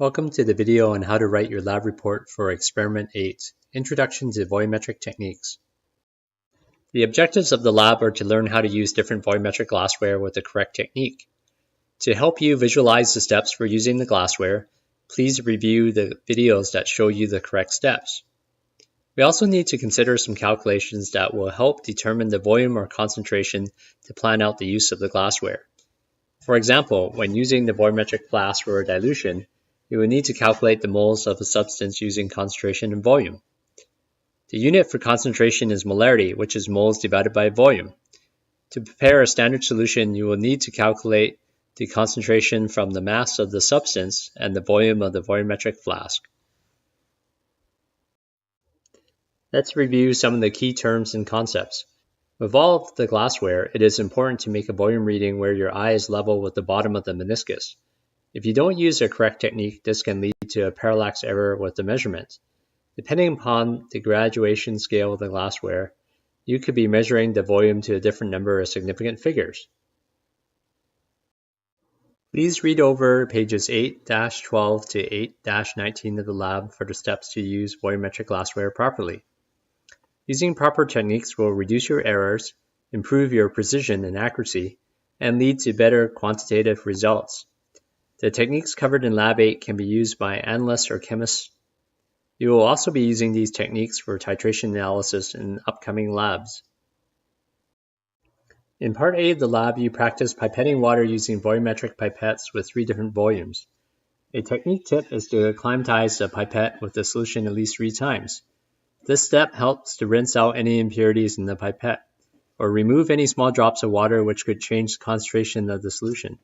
Welcome to the video on how to write your lab report for Experiment 8, Introduction to Volumetric Techniques. The objectives of the lab are to learn how to use different volumetric glassware with the correct technique. To help you visualize the steps for using the glassware, please review the videos that show you the correct steps. We also need to consider some calculations that will help determine the volume or concentration to plan out the use of the glassware. For example, when using the volumetric flask for dilution, you will need to calculate the moles of a substance using concentration and volume. The unit for concentration is molarity, which is moles divided by volume. To prepare a standard solution, you will need to calculate the concentration from the mass of the substance and the volume of the volumetric flask. Let's review some of the key terms and concepts. With all of the glassware, it is important to make a volume reading where your eye is level with the bottom of the meniscus. If you don't use a correct technique, this can lead to a parallax error with the measurement. Depending upon the graduation scale of the glassware, you could be measuring the volume to a different number of significant figures. Please read over pages 8-12 to 8-19 of the lab for the steps to use volumetric glassware properly. Using proper techniques will reduce your errors, improve your precision and accuracy, and lead to better quantitative results. The techniques covered in Lab 8 can be used by analysts or chemists. You will also be using these techniques for titration analysis in upcoming labs. In Part A of the lab, you practice pipetting water using volumetric pipettes with 3 different volumes. A technique tip is to acclimatize the pipette with the solution at least 3 times. This step helps to rinse out any impurities in the pipette, or remove any small drops of water which could change the concentration of the solution.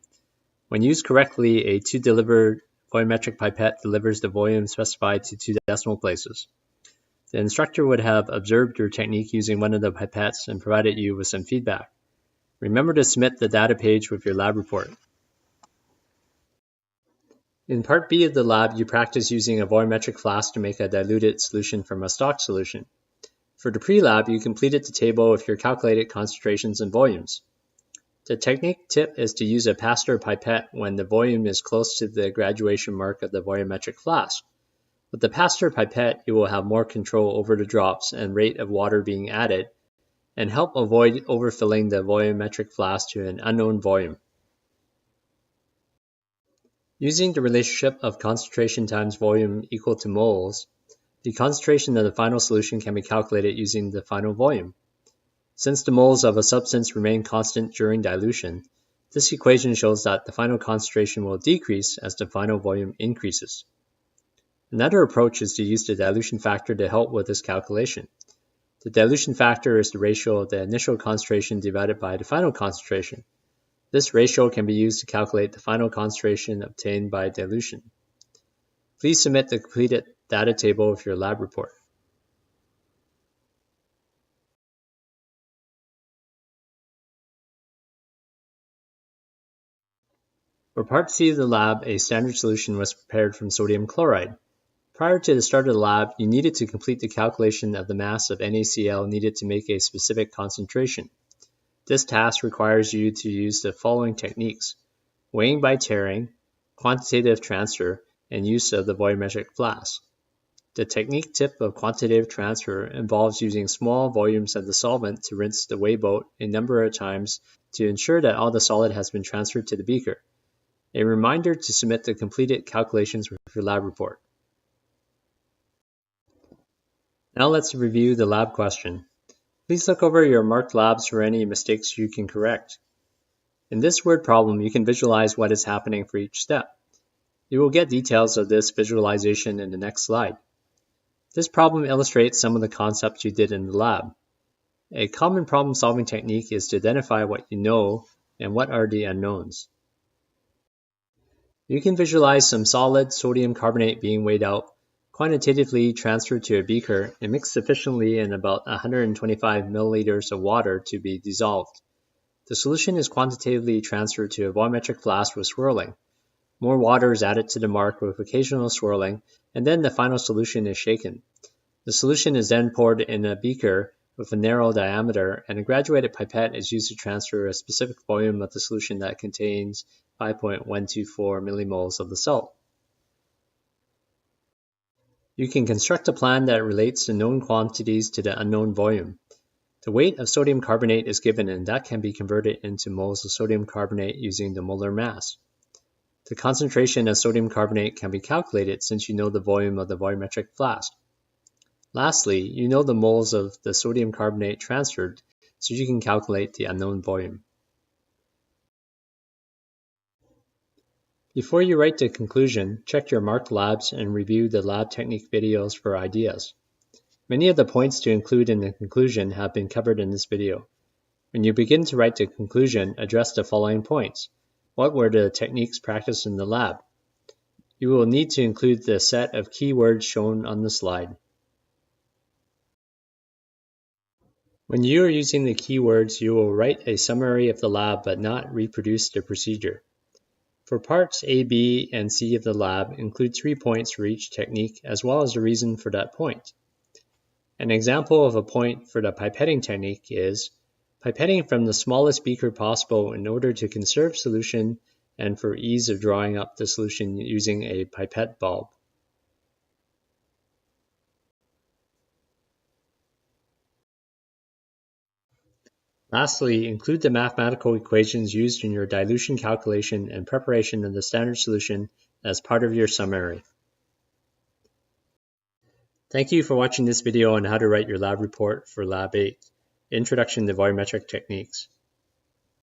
When used correctly, a 2-delivered volumetric pipette delivers the volume specified to 2 decimal places. The instructor would have observed your technique using one of the pipettes and provided you with some feedback. Remember to submit the data page with your lab report. In Part B of the lab, you practice using a volumetric flask to make a diluted solution from a stock solution. For the pre-lab, you completed the table with your calculated concentrations and volumes. The technique tip is to use a Pasteur pipette when the volume is close to the graduation mark of the volumetric flask. With the Pasteur pipette, you will have more control over the drops and rate of water being added, and help avoid overfilling the volumetric flask to an unknown volume. Using the relationship of concentration times volume equal to moles, the concentration of the final solution can be calculated using the final volume. Since the moles of a substance remain constant during dilution, this equation shows that the final concentration will decrease as the final volume increases. Another approach is to use the dilution factor to help with this calculation. The dilution factor is the ratio of the initial concentration divided by the final concentration. This ratio can be used to calculate the final concentration obtained by dilution. Please submit the completed data table with your lab report. For Part C of the lab, a standard solution was prepared from sodium chloride. Prior to the start of the lab, you needed to complete the calculation of the mass of NaCl needed to make a specific concentration. This task requires you to use the following techniques: weighing by tairing, quantitative transfer, and use of the volumetric flask. The technique tip of quantitative transfer involves using small volumes of the solvent to rinse the weigh boat a number of times to ensure that all the solid has been transferred to the beaker. A reminder to submit the completed calculations with your lab report. Now let's review the lab question. Please look over your marked labs for any mistakes you can correct. In this word problem, you can visualize what is happening for each step. You will get details of this visualization in the next slide. This problem illustrates some of the concepts you did in the lab. A common problem-solving technique is to identify what you know and what are the unknowns. You can visualize some solid sodium carbonate being weighed out, quantitatively transferred to a beaker, and mixed sufficiently in about 125 milliliters of water to be dissolved. The solution is quantitatively transferred to a volumetric flask with swirling. More water is added to the mark with occasional swirling, and then the final solution is shaken. The solution is then poured in a beaker with a narrow diameter, and a graduated pipette is used to transfer a specific volume of the solution that contains 5.124 millimoles of the salt. You can construct a plan that relates the known quantities to the unknown volume. The weight of sodium carbonate is given, and that can be converted into moles of sodium carbonate using the molar mass. The concentration of sodium carbonate can be calculated since you know the volume of the volumetric flask. Lastly, you know the moles of the sodium carbonate transferred, so you can calculate the unknown volume. Before you write the conclusion, check your marked labs and review the lab technique videos for ideas. Many of the points to include in the conclusion have been covered in this video. When you begin to write the conclusion, address the following points. What were the techniques practiced in the lab? You will need to include the set of keywords shown on the slide. When you are using the keywords, you will write a summary of the lab but not reproduce the procedure. For parts A, B, and C of the lab, include 3 points for each technique as well as the reason for that point. An example of a point for the pipetting technique is pipetting from the smallest beaker possible in order to conserve solution and for ease of drawing up the solution using a pipette bulb. Lastly, include the mathematical equations used in your dilution calculation and preparation of the standard solution as part of your summary. Thank you for watching this video on how to write your lab report for Lab 8, Introduction to Volumetric Techniques.